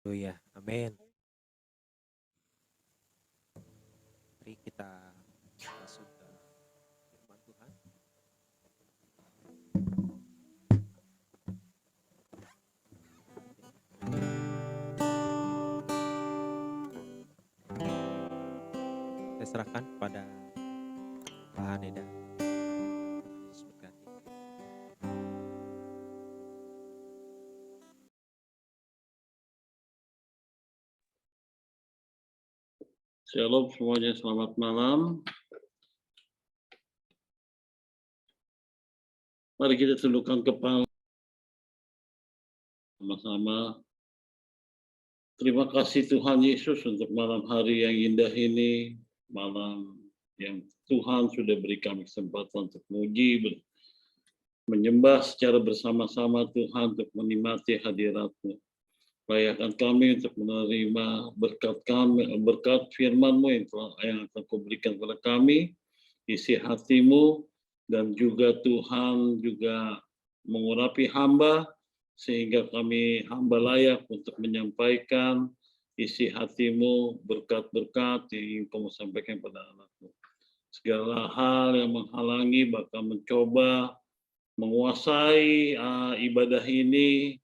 Haleluya. Amin. Mari kita masuk ke firman Tuhan. Saya serahkan kepada Pak Haneda. Yesus berkati. Shalom semuanya, selamat malam. Mari kita tundukkan kepala sama-sama. Terima kasih Tuhan Yesus untuk malam hari yang indah ini, malam yang Tuhan sudah berikan kesempatan untuk memuji, menyembah secara bersama-sama Tuhan untuk menikmati hadirat-Mu. Layakkan kami untuk menerima berkat firman-Mu yang akan Kau berikan kepada kami, isi hati-Mu, dan juga Tuhan juga mengurapi hamba, sehingga kami hamba layak untuk menyampaikan isi hati-Mu, berkat-berkat yang ingin Kau sampaikan pada anak-Mu. Segala hal yang menghalangi, bahkan mencoba menguasai ibadah ini,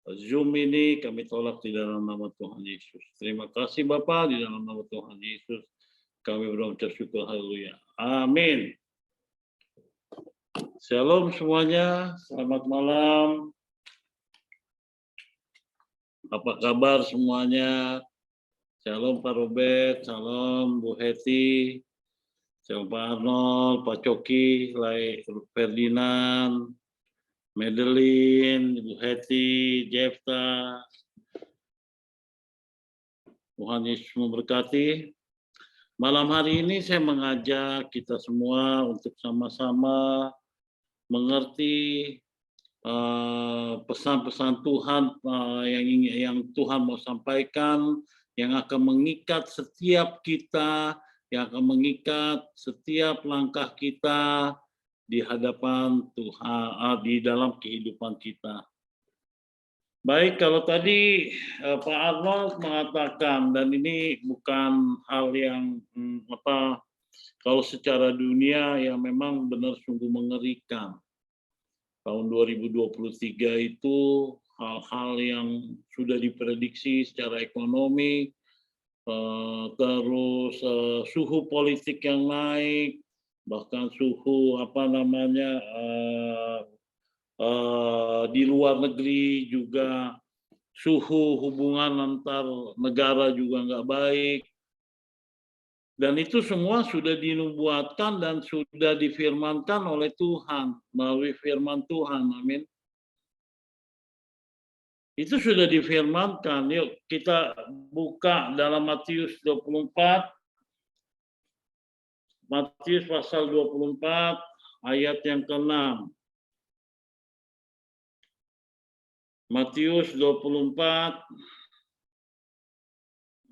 Zoom ini kami tolak di dalam nama Tuhan Yesus. Terima kasih Bapa, di dalam nama Tuhan Yesus kami berucap syukur, haleluya. Amin. Shalom semuanya, selamat malam. Apa kabar semuanya? Shalom Pak Robert, shalom Bu Heti, shalom Pak Arnold, Pak Coki, Ferdinand, Madeline, Bu Heti, Jefta. Tuhan Yesus memberkati. Malam hari ini saya mengajak kita semua untuk sama-sama mengerti pesan-pesan Tuhan yang Tuhan mau sampaikan, yang akan mengikat setiap kita, yang akan mengikat setiap langkah kita di hadapan Tuhan, di dalam kehidupan kita. Baik, kalau tadi Pak Arnold mengatakan, dan ini bukan hal yang kalau secara dunia yang memang benar sungguh mengerikan. Tahun 2023 itu hal-hal yang sudah diprediksi secara ekonomi, terus suhu politik yang naik, bahkan suhu di luar negeri juga suhu hubungan antar negara juga nggak baik. Dan itu semua sudah dinubuatkan dan sudah difirmankan oleh Tuhan melalui firman Tuhan. Amin. Itu sudah difirmankan. Yuk kita buka dalam Matius 24. Matius pasal 24 ayat yang ke-6. Matius 24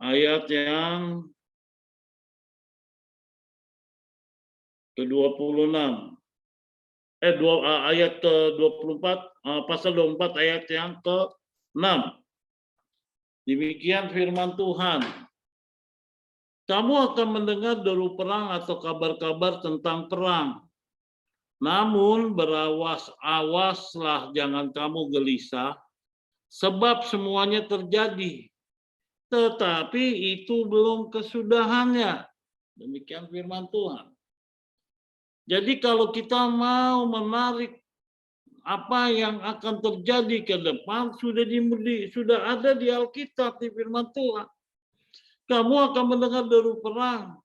ayat yang ke-26. Ayat ke-24, pasal 24 ayat yang ke-6. Demikian firman Tuhan. Kamu akan mendengar deru perang atau kabar-kabar tentang perang. Namun berawas-awaslah, jangan kamu gelisah, sebab semuanya terjadi, tetapi itu belum kesudahannya. Demikian firman Tuhan. Jadi kalau kita mau menarik apa yang akan terjadi ke depan, sudah ada di Alkitab, di firman Tuhan. Kamu akan mendengar deru perang.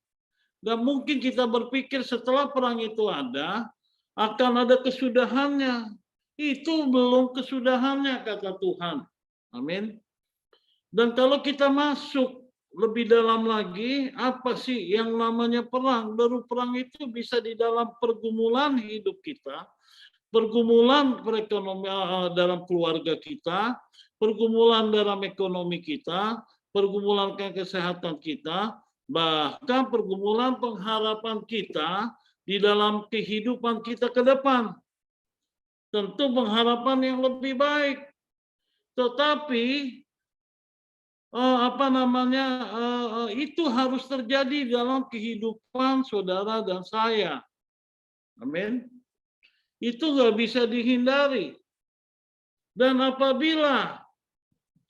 Dan mungkin kita berpikir setelah perang itu ada, akan ada kesudahannya. Itu belum kesudahannya, kata Tuhan. Amin. Dan kalau kita masuk lebih dalam lagi, apa sih yang namanya perang? Baru perang itu bisa di dalam pergumulan hidup kita, pergumulan perekonomian dalam keluarga kita, pergumulan dalam ekonomi kita, pergumulan kesehatan kita, bahkan pergumulan pengharapan kita di dalam kehidupan kita ke depan. Tentu pengharapan yang lebih baik. Tetapi itu harus terjadi dalam kehidupan saudara dan saya. Amin. Itu nggak bisa dihindari. Dan apabila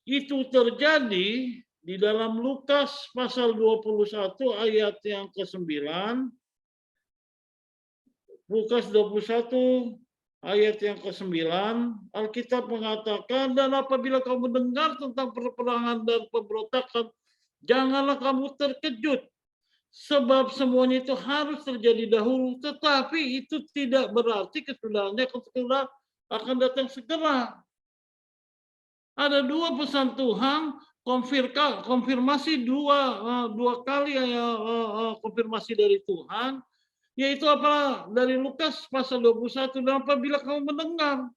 itu terjadi di dalam Lukas pasal 21 ayat yang ke-9, Lukas 21 ayat yang ke-9, Alkitab mengatakan, dan apabila kamu mendengar tentang peperangan dan pemberontakan, janganlah kamu terkejut, sebab semuanya itu harus terjadi dahulu, tetapi itu tidak berarti kesudahannya akan datang segera. Ada dua pesan Tuhan, konfirmasi dua kali konfirmasi dari Tuhan, yaitu apa? Dari Lukas pasal 21, dan apabila kamu mendengar,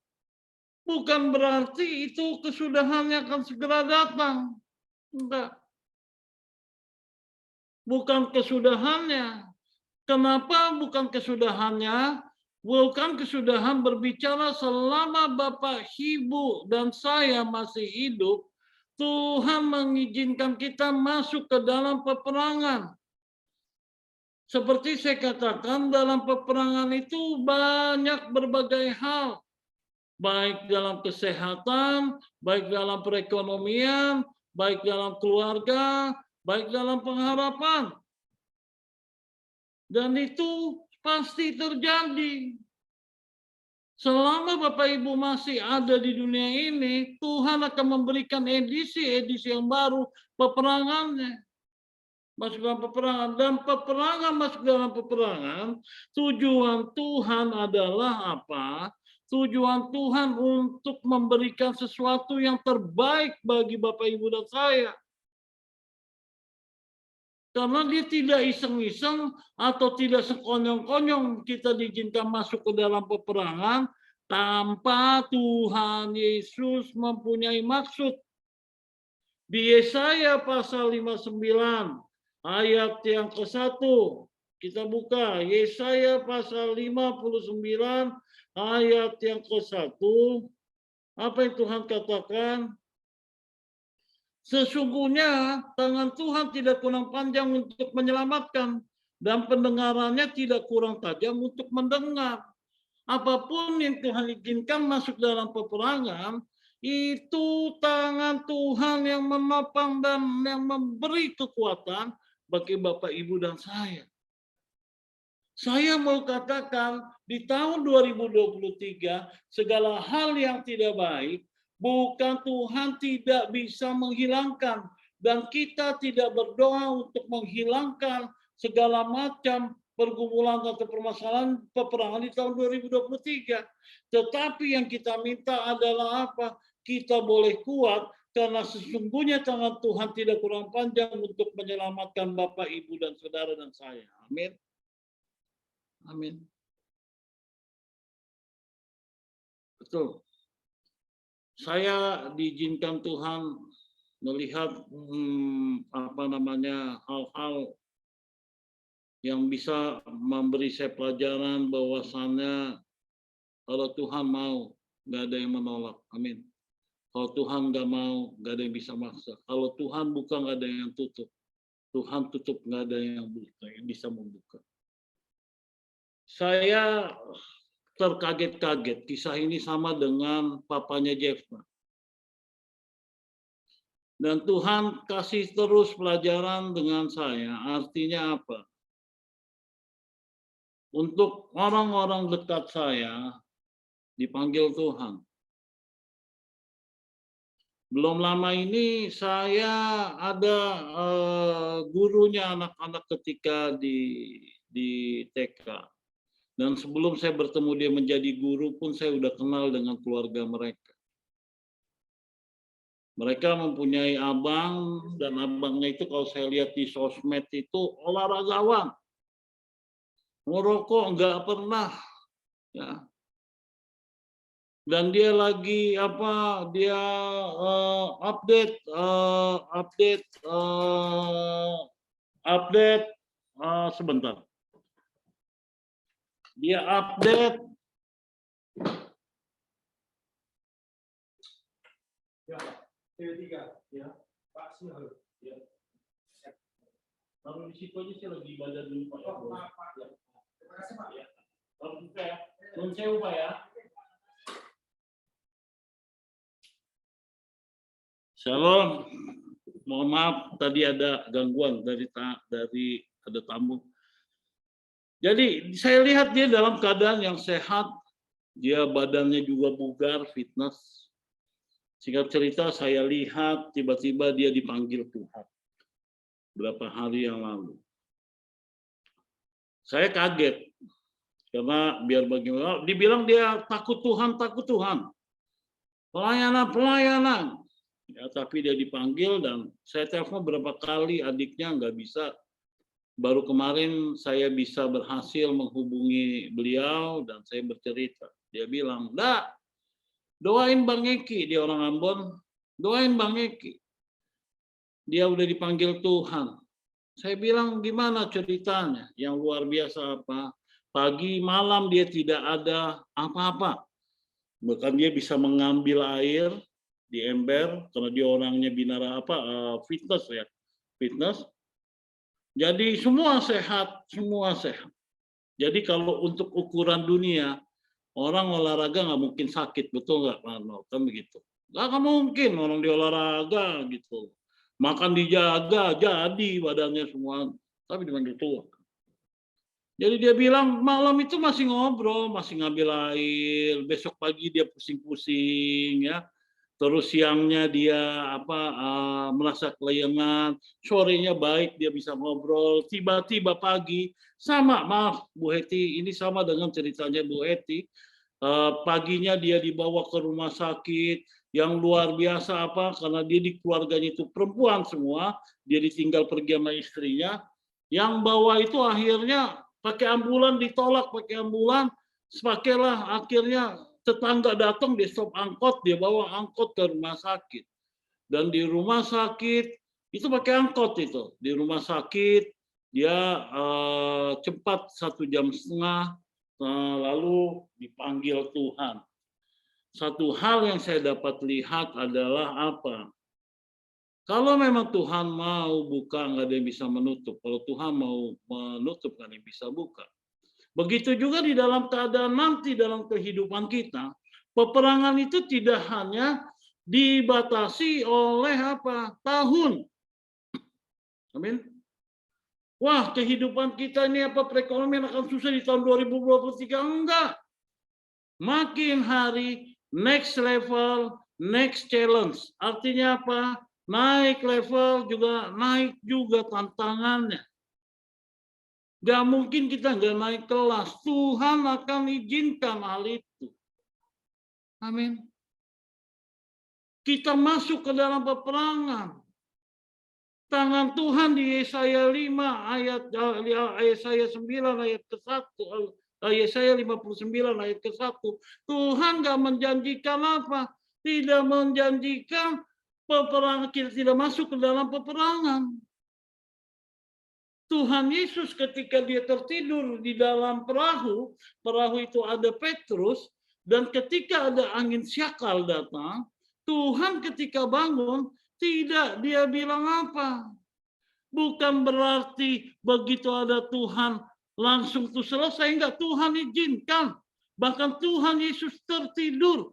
bukan berarti itu kesudahannya akan segera datang. Enggak. Bukan kesudahannya. Kenapa bukan kesudahannya? Bukan kesudahan berbicara selama Bapak, Ibu, dan saya masih hidup, Tuhan mengizinkan kita masuk ke dalam peperangan. Seperti saya katakan, dalam peperangan itu banyak berbagai hal. Baik dalam kesehatan, baik dalam perekonomian, baik dalam keluarga, baik dalam pengharapan. Dan itu pasti terjadi. Selama Bapak Ibu masih ada di dunia ini, Tuhan akan memberikan edisi-edisi yang baru peperangannya. Masuk dalam peperangan, dan peperangan masuk dalam peperangan, tujuan Tuhan adalah apa? Tujuan Tuhan untuk memberikan sesuatu yang terbaik bagi Bapak, Ibu, dan saya. Karena dia tidak iseng-iseng atau tidak sekonyong-konyong kita diizinkan masuk ke dalam peperangan tanpa Tuhan Yesus mempunyai maksud. Di Yesaya pasal 59 ayat yang ke-1, kita buka Yesaya pasal 59 ayat yang ke-1. Apa yang Tuhan katakan? Sesungguhnya tangan Tuhan tidak kurang panjang untuk menyelamatkan, dan pendengarannya tidak kurang tajam untuk mendengar. Apapun yang Tuhan izinkan masuk dalam peperangan, itu tangan Tuhan yang menopang dan yang memberi kekuatan bagi Bapak, Ibu, dan saya. Saya mau katakan, di tahun 2023, segala hal yang tidak baik, bukan Tuhan tidak bisa menghilangkan, dan kita tidak berdoa untuk menghilangkan segala macam pergumulan atau permasalahan peperangan di tahun 2023. Tetapi yang kita minta adalah apa? Kita boleh kuat, karena sesungguhnya tangan Tuhan tidak kurang panjang untuk menyelamatkan Bapak, Ibu, dan saudara dan saya. Amin. Amin. Betul. Saya diizinkan Tuhan melihat hal-hal yang bisa memberi saya pelajaran bahwasannya kalau Tuhan mau, nggak ada yang menolak. Amin. Kalau Tuhan nggak mau, nggak ada yang bisa maksa. Kalau Tuhan buka, nggak ada yang tutup. Tuhan tutup, nggak ada yang bisa membuka. Saya terkaget-kaget. Kisah ini sama dengan papanya Jefta. Dan Tuhan kasih terus pelajaran dengan saya. Artinya apa? Untuk orang-orang dekat saya dipanggil Tuhan. Belum lama ini saya ada gurunya anak-anak ketika di TK. Dan sebelum saya bertemu dia menjadi guru pun saya sudah kenal dengan keluarga mereka. Mereka mempunyai abang, dan abangnya itu kalau saya lihat di sosmed itu olahragawan. Ngerokok enggak pernah. Ya. Dan dia lagi update sebentar. Dia update TV3 ya. Ya. Kalau di situ aja sih lagi ibadah dulu Pak. Oh, Pak. Ya. Terima kasih Pak. Ya. Kalau buka ya. Belum sewa Pak ya. Shalom. Mohon maaf tadi ada gangguan dari ada tamu. Jadi saya lihat dia dalam keadaan yang sehat, dia badannya juga bugar, fitness. Singkat cerita saya lihat tiba-tiba dia dipanggil Tuhan. Berapa hari yang lalu. Saya kaget karena biar bagaimana dibilang dia takut Tuhan. Pelayanan. Ya, tapi dia dipanggil dan saya telepon berapa kali adiknya nggak bisa. Baru kemarin saya bisa berhasil menghubungi beliau dan saya bercerita. Dia bilang, "Dak, doain Bang Eki." Dia orang Ambon, "Doain Bang Eki. Dia udah dipanggil Tuhan." Saya bilang, "Gimana ceritanya?" Yang luar biasa apa? Pagi malam dia tidak ada apa-apa. Bahkan dia bisa mengambil air di ember karena dia orangnya binara fitness ya. Fitness. Jadi semua sehat. Jadi kalau untuk ukuran dunia, orang olahraga nggak mungkin sakit, betul nggak Pak Arno? Kan begitu. Nggak mungkin orang di olahraga gitu. Makan dijaga, jadi badannya semua. Tapi dipanggil Tuhan. Jadi dia bilang malam itu masih ngobrol, masih ngambil air. Besok pagi dia pusing-pusing ya. Terus siangnya dia merasa kelayangan, sorenya baik dia bisa ngobrol, tiba-tiba pagi sama, maaf Bu Heti, ini sama dengan ceritanya Bu Heti. Paginya dia dibawa ke rumah sakit yang luar biasa karena dia di keluarganya itu perempuan semua, dia ditinggal pergi sama istrinya. Yang bawa itu akhirnya pakai ambulan, ditolak pakai ambulan, pakailah akhirnya tetangga datang, dia stop angkot, dia bawa angkot ke rumah sakit. Dan di rumah sakit itu pakai angkot itu. Di rumah sakit dia cepat 1,5 jam, lalu dipanggil Tuhan. Satu hal yang saya dapat lihat adalah apa? Kalau memang Tuhan mau buka, nggak ada yang bisa menutup. Kalau Tuhan mau menutup, nggak ada yang bisa buka. Begitu juga di dalam keadaan nanti dalam kehidupan kita, peperangan itu tidak hanya dibatasi oleh tahun. Amin. Wah, kehidupan kita ini perekonomian akan susah di tahun 2023. Enggak. Makin hari next level, next challenge. Artinya apa? Naik level juga naik juga tantangannya. Gak mungkin kita nggak naik kelas. Tuhan akan izinkan hal itu. Amin. Kita masuk ke dalam peperangan. Tangan Tuhan di Yesaya 5 ayat Yesaya 9 ayat ke-1. Yesaya 59 ayat ke-1. Tuhan nggak menjanjikan apa? Tidak menjanjikan peperangan, kita tidak masuk ke dalam peperangan. Tuhan Yesus ketika dia tertidur di dalam perahu itu ada Petrus, dan ketika ada angin syakal datang, Tuhan ketika bangun, tidak dia bilang apa? Bukan berarti begitu ada Tuhan, langsung itu selesai. Enggak, Tuhan izinkan. Bahkan Tuhan Yesus tertidur.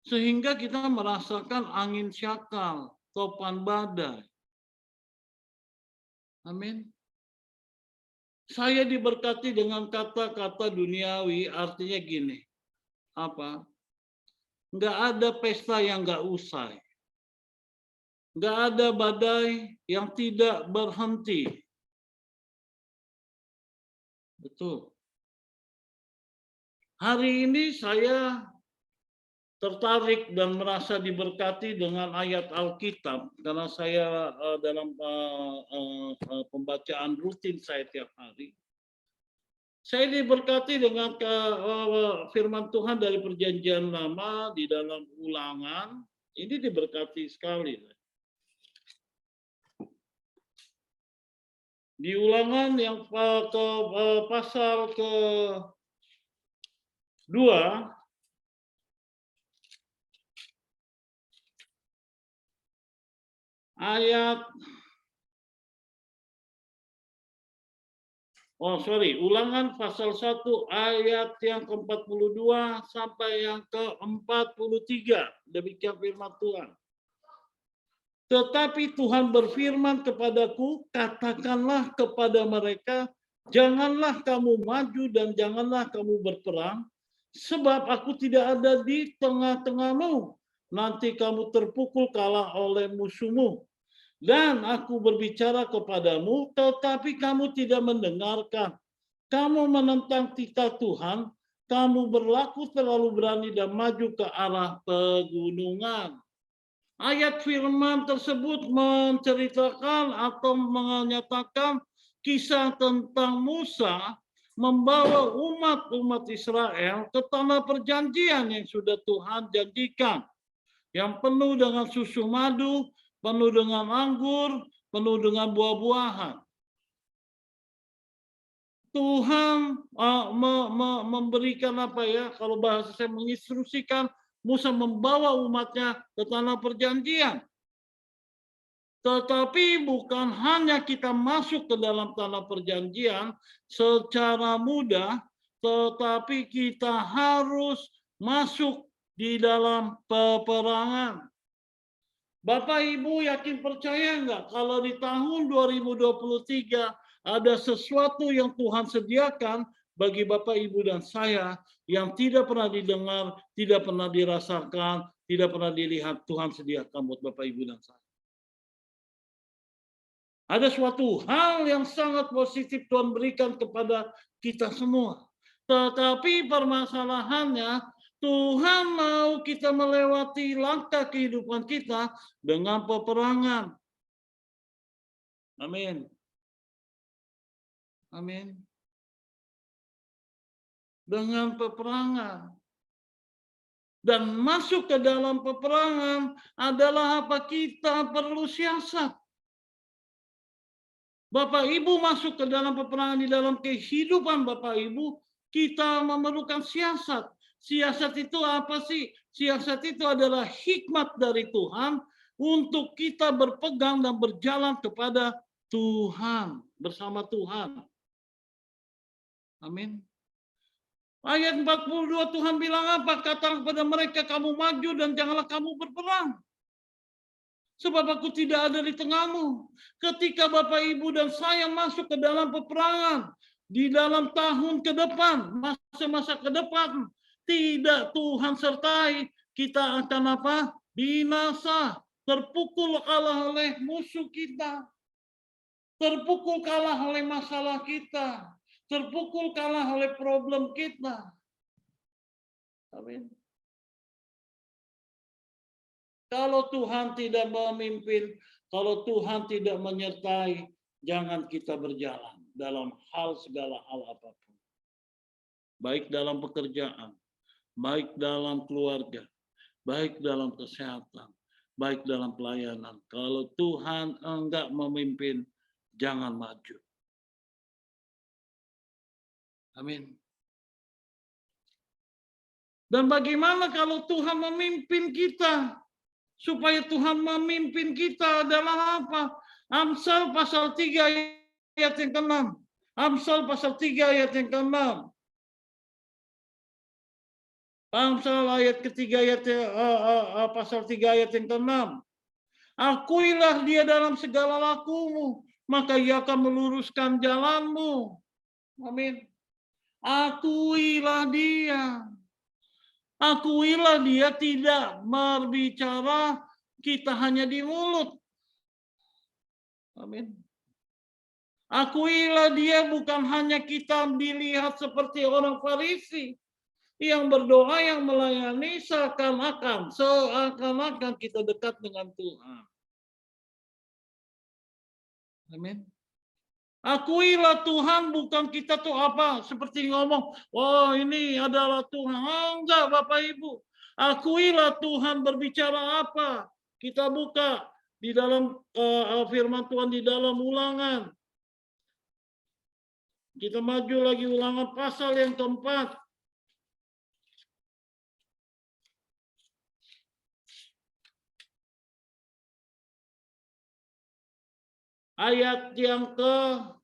Sehingga kita merasakan angin syakal, topan badai. Amin. Saya diberkati dengan kata-kata duniawi, artinya gini. Apa? Nggak ada pesta yang nggak usai. Nggak ada badai yang tidak berhenti. Betul. Hari ini saya tertarik dan merasa diberkati dengan ayat Alkitab karena saya dalam pembacaan rutin saya tiap hari. Saya diberkati dengan firman Tuhan dari Perjanjian Lama di dalam Ulangan. Ini diberkati sekali. Di Ulangan yang pasal ke-2 Ulangan pasal 1 ayat yang ke-42 sampai yang ke-43. Demikian firman Tuhan. Tetapi Tuhan berfirman kepadaku, katakanlah kepada mereka, janganlah kamu maju dan janganlah kamu berperang, sebab aku tidak ada di tengah-tengahmu. Nanti kamu terpukul kalah oleh musuhmu. Dan aku berbicara kepadamu, tetapi kamu tidak mendengarkan. Kamu menentang titah Tuhan, kamu berlaku terlalu berani dan maju ke arah pegunungan. Ayat firman tersebut menceritakan atau menyatakan kisah tentang Musa membawa umat Israel ke tanah perjanjian yang sudah Tuhan janjikan, yang penuh dengan susu madu, penuh dengan anggur, penuh dengan buah-buahan. Tuhan memberikan kalau bahasa saya menginstruksikan Musa membawa umatnya ke tanah perjanjian. Tetapi bukan hanya kita masuk ke dalam tanah perjanjian secara mudah, tetapi kita harus masuk di dalam peperangan. Bapak Ibu yakin percaya enggak kalau di tahun 2023 ada sesuatu yang Tuhan sediakan bagi Bapak Ibu dan saya yang tidak pernah didengar, tidak pernah dirasakan, tidak pernah dilihat, Tuhan sediakan buat Bapak Ibu dan saya. Ada suatu hal yang sangat positif Tuhan berikan kepada kita semua. Tetapi permasalahannya, Tuhan mau kita melewati langkah kehidupan kita dengan peperangan. Amin. Amin. Dengan peperangan. Dan masuk ke dalam peperangan adalah apa? Kita perlu siasat. Bapak Ibu masuk ke dalam peperangan di dalam kehidupan Bapak Ibu, kita memerlukan siasat. Siasat itu apa sih? Siasat itu adalah hikmat dari Tuhan untuk kita berpegang dan berjalan kepada Tuhan, bersama Tuhan. Amin. Ayat 42 Tuhan bilang apa? Katakan kepada mereka, kamu maju dan janganlah kamu berperang. Sebab aku tidak ada di tengahmu. Ketika Bapak, Ibu, dan saya masuk ke dalam peperangan, di dalam tahun ke depan, masa-masa ke depan, tidak Tuhan sertai, kita akan apa? Binasa, terpukul kalah oleh musuh kita, terpukul kalah oleh masalah kita, terpukul kalah oleh problem kita. Amin. Kalau Tuhan tidak memimpin, kalau Tuhan tidak menyertai, jangan kita berjalan dalam segala hal apapun. Baik dalam pekerjaan, baik dalam keluarga, baik dalam kesehatan, baik dalam pelayanan. Kalau Tuhan enggak memimpin, jangan maju. Amin. Dan bagaimana kalau Tuhan memimpin kita? Supaya Tuhan memimpin kita adalah apa? Amsal pasal 3 ayat yang ke-6. Amsal pasal 3 ayat yang ke-6. Amsal ayat ketiga ayat pasal 3 ayat yang ke-6. Akuilah dia dalam segala lakumu, maka ia akan meluruskan jalanmu. Amin. Akuilah dia. Akuilah dia, tidak berbicara kita hanya di mulut. Amin. Akuilah dia, bukan hanya kita dilihat seperti orang Farisi yang berdoa, yang melayani seakan-akan kita dekat dengan Tuhan. Amin. Akuilah Tuhan, bukan kita tuh apa seperti ngomong, oh ini adalah Tuhan. Enggak, Bapak Ibu. Akuilah Tuhan berbicara apa. Kita buka di dalam firman Tuhan di dalam Ulangan. Kita maju lagi, Ulangan pasal yang keempat. ayat yang ke-1.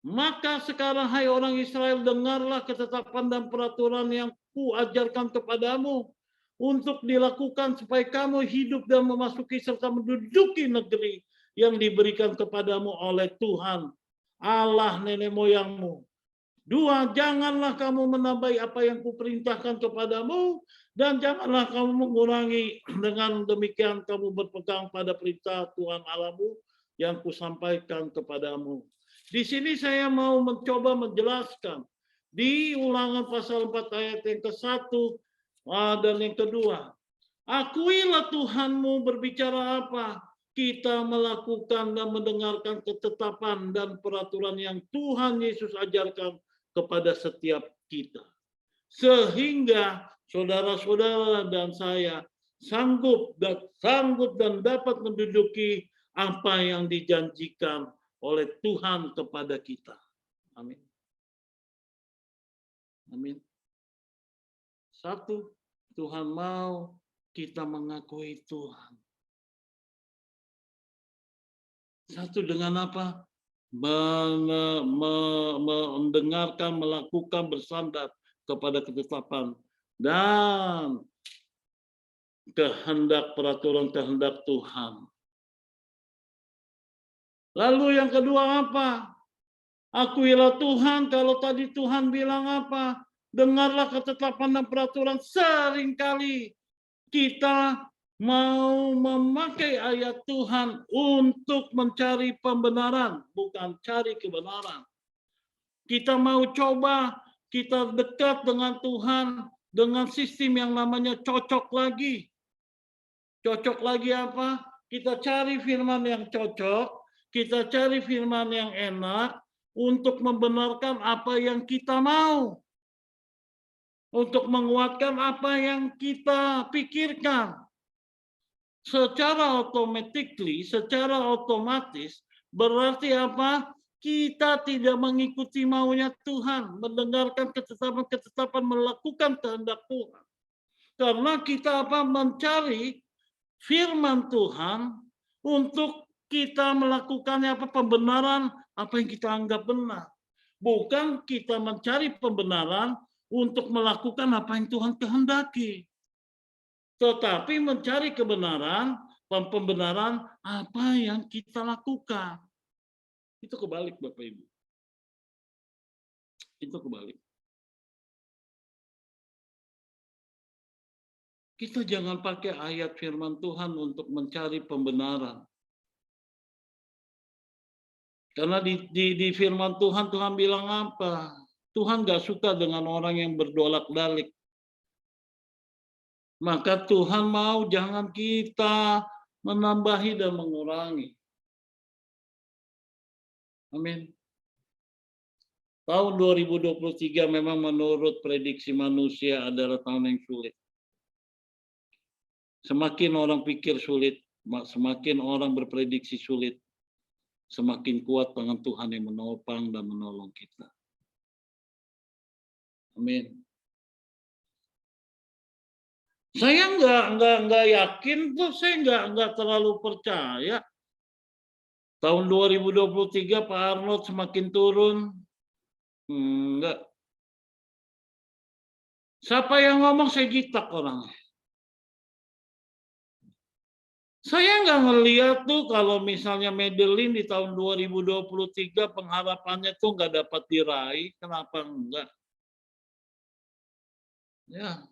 Maka sekarang hai orang Israel, dengarlah ketetapan dan peraturan yang kuajarkan kepadamu untuk dilakukan supaya kamu hidup dan memasuki serta menduduki negeri yang diberikan kepadamu oleh Tuhan Allah nenek moyangmu. 2, janganlah kamu menambahi apa yang kuperintahkan kepadamu dan janganlah kamu mengurangi. Dengan demikian kamu berpegang pada perintah Tuhan Allahmu yang kusampaikan kepadamu. Di sini saya mau mencoba menjelaskan di Ulangan pasal 4 ayat yang ke-1 dan yang kedua. Akuilah Tuhanmu berbicara apa, kita melakukan dan mendengarkan ketetapan dan peraturan yang Tuhan Yesus ajarkan kepada setiap kita. Sehingga saudara-saudara dan saya sanggup dan dapat menduduki apa yang dijanjikan oleh Tuhan kepada kita. Amin. Amin. 1, Tuhan mau kita mengakui Tuhan. 1 dengan apa? Mendengarkan, melakukan, bersandar kepada ketetapan dan kehendak peraturan kehendak Tuhan. Lalu yang kedua apa? Akuilah Tuhan. Kalau tadi Tuhan bilang apa? Dengarlah ketetapan dan peraturan. Seringkali kita mau memakai ayat Tuhan untuk mencari pembenaran, bukan cari kebenaran. Kita mau coba, kita dekat dengan Tuhan dengan sistem yang namanya cocok lagi. Cocok lagi apa? Kita cari firman yang cocok, kita cari firman yang enak untuk membenarkan apa yang kita mau. Untuk menguatkan apa yang kita pikirkan. Secara otomatis berarti apa? Kita tidak mengikuti maunya Tuhan, mendengarkan ketetapan-ketetapan, melakukan kehendak Tuhan. Karena kita apa? Mencari firman Tuhan untuk kita melakukannya apa? Pembenaran apa yang kita anggap benar. Bukan kita mencari pembenaran untuk melakukan apa yang Tuhan kehendaki. Tetapi mencari kebenaran, pembenaran apa yang kita lakukan. Itu kebalik Bapak Ibu. Itu kebalik. Kita jangan pakai ayat firman Tuhan untuk mencari pembenaran. Karena di firman Tuhan, Tuhan bilang apa? Tuhan gak suka dengan orang yang berdolak-dalik. Maka Tuhan mau jangan kita menambahi dan mengurangi. Amin. Tahun 2023 memang menurut prediksi manusia adalah tahun yang sulit. Semakin orang pikir sulit, semakin orang berprediksi sulit, semakin kuat tangan Tuhan yang menopang dan menolong kita. Amin. Saya nggak yakin tuh, saya nggak terlalu percaya. Tahun 2023 Pak Arnold semakin turun. Enggak. Siapa yang ngomong saya gitak orangnya. Saya nggak ngeliat tuh kalau misalnya Medellin di tahun 2023 pengharapannya tuh nggak dapat diraih. Kenapa enggak? Ya.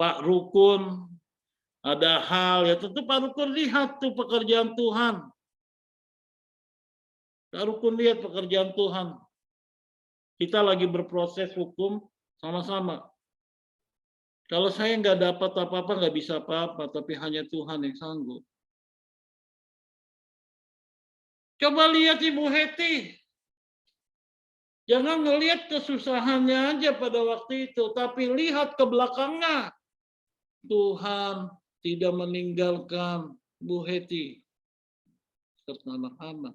Pak Rukun, ada hal ya tentu Pak Rukun lihat tuh pekerjaan Tuhan. Pak Rukun lihat pekerjaan Tuhan. Kita lagi berproses hukum sama-sama. Kalau saya nggak dapat apa-apa, nggak bisa apa-apa, tapi hanya Tuhan yang sanggup. Coba lihat Ibu Heti. Jangan ngelihat kesusahannya aja pada waktu itu, tapi lihat ke belakangnya. Tuhan tidak meninggalkan Bu Heti serta anak-anak.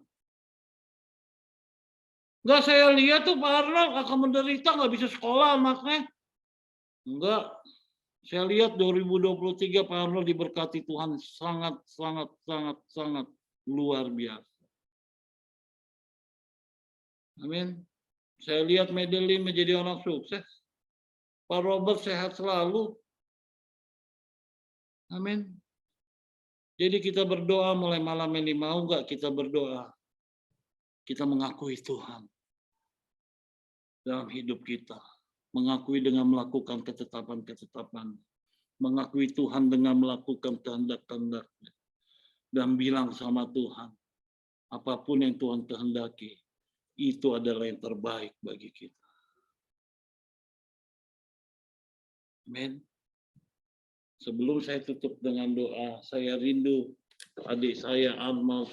Enggak, saya lihat tuh Pak Arnold akan menderita, nggak bisa sekolah anaknya. Enggak, Saya lihat 2023 Pak Arnold diberkati Tuhan sangat luar biasa. Amin. Saya lihat Madeline menjadi orang sukses. Pak Robert sehat selalu. Amin. Jadi kita berdoa mulai malam ini, mau nggak kita berdoa? Kita mengakui Tuhan dalam hidup kita. Mengakui dengan melakukan ketetapan-ketetapan. Mengakui Tuhan dengan melakukan kehendak-kehendaknya. Dan bilang sama Tuhan, apapun yang Tuhan kehendaki, itu adalah yang terbaik bagi kita. Amin. Sebelum saya tutup dengan doa, saya rindu adik saya Arnold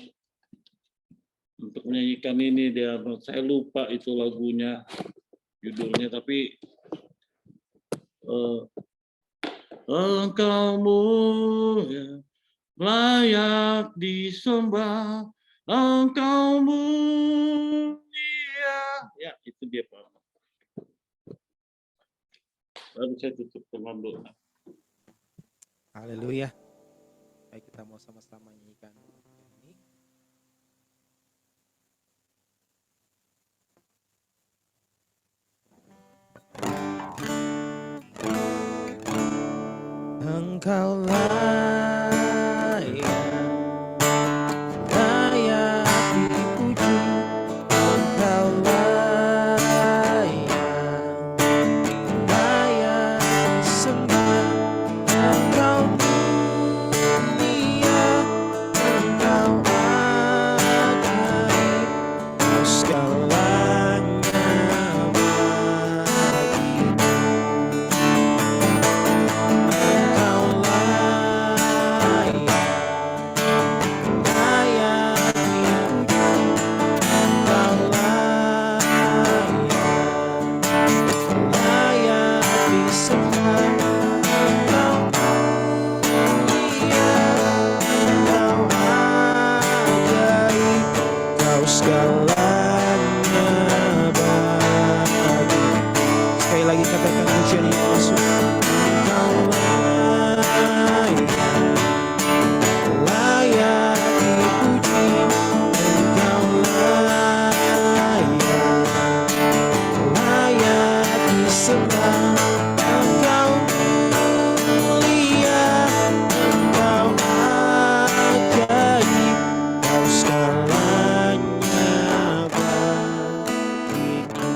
untuk menyanyikan ini di Arnold. Saya lupa itu lagunya, judulnya, tapi Engkau mulia, layak disembah, Engkau mulia. Ya, itu dia Pak. Lalu saya tutup dengan doa. Haleluya. Baik, kita mau sama-sama nyanyikan ini. Engkau layak dipuji, Engkau layak disembah, Engkau mulia, Engkau ajaib, Kau segalanya bagiku. Engkau layak dipuji, Engkau layak disembah, Engkau mulia, Engkau ajaib, Kau segalanya bagi. Sekali lagi katakan pujian yang masuk. Engkau layak dipuji, Engkau layak disembah, Engkau mulia, Engkau ajaib, Kau segalanya bagiku.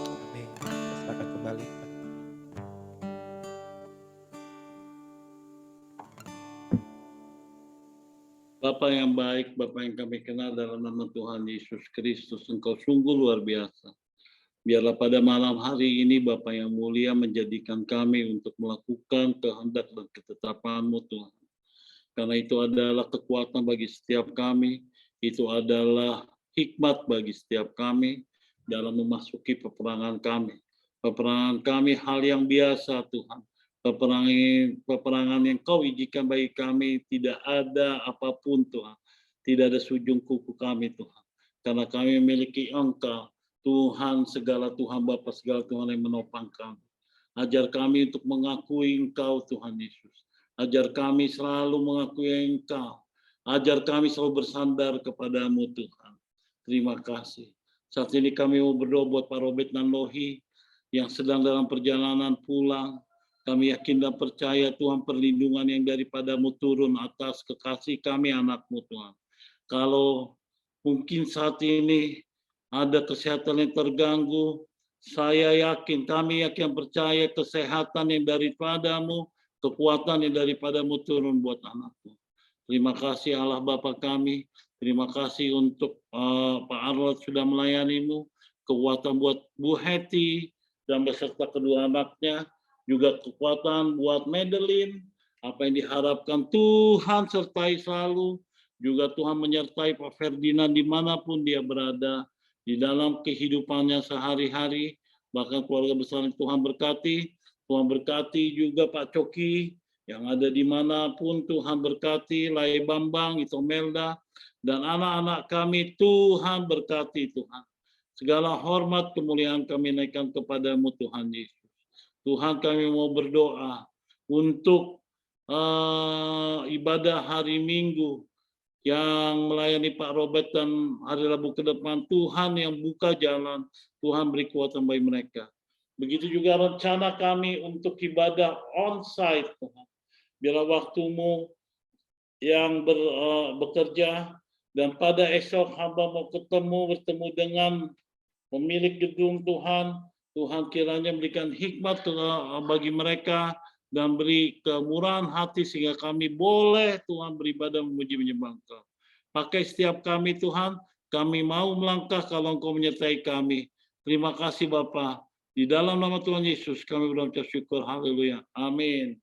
Amin. Silakan kembali. Bapa yang baik, Bapa yang kami kenal dalam nama Tuhan Yesus Kristus, Engkau sungguh luar biasa. Biarlah pada malam hari ini Bapa yang mulia menjadikan kami untuk melakukan kehendak dan ketetapan-Mu Tuhan. Karena itu adalah kekuatan bagi setiap kami, itu adalah hikmat bagi setiap kami dalam memasuki peperangan kami. Peperangan kami hal yang biasa Tuhan. Peperangan yang Kau izinkan bagi kami, tidak ada apapun Tuhan. Tidak ada sujung kuku kami Tuhan. Karena kami memiliki Engkau, Tuhan segala Tuhan Bapa segala Tuhan yang menopang kami. Ajar kami untuk mengakui Engkau Tuhan Yesus. Ajar kami selalu mengakui Engkau. Ajar kami selalu bersandar kepadamu Tuhan. Terima kasih. Saat ini kami mau berdoa buat Pak Robert dan Lohi yang sedang dalam perjalanan pulang. Kami yakin dan percaya Tuhan perlindungan yang daripada-Mu turun atas kekasih kami anak-Mu Tuhan. Kalau mungkin saat ini ada kesehatan yang terganggu, saya yakin, kami yakin percaya kesehatan yang daripada-Mu, kekuatan yang daripada-Mu turun buat anak-Mu. Terima kasih Allah Bapa kami, terima kasih untuk Pak Arnold sudah melayani-Mu, kekuatan buat Bu Hetty dan beserta kedua anaknya, juga kekuatan buat Madeline, apa yang diharapkan Tuhan sertai selalu, juga Tuhan menyertai Pak Ferdinand dimanapun dia berada, di dalam kehidupannya sehari-hari, bahkan keluarga besar Tuhan berkati juga Pak Coki, yang ada dimanapun Tuhan berkati, Lai Bambang, Itomelda, dan anak-anak kami Tuhan berkati Tuhan. Segala hormat kemuliaan kami naikkan kepadamu Tuhan Yesus. Tuhan, kami mau berdoa untuk ibadah hari Minggu yang melayani Pak Robert dan hari Rabu ke depan. Tuhan yang buka jalan, Tuhan beri kekuatan bagi mereka. Begitu juga rencana kami untuk ibadah on-site, Tuhan. Biarlah waktu-Mu yang bekerja, dan pada esok hamba mau bertemu dengan pemilik gedung Tuhan. Tuhan kiranya berikan hikmat bagi mereka dan beri kemurahan hati sehingga kami boleh Tuhan beribadah memuji menyembah Engkau. Pakai setiap kami Tuhan, kami mau melangkah kalau Engkau menyertai kami. Terima kasih Bapa. Di dalam nama Tuhan Yesus kami berdoa syukur. Haleluya. Amin.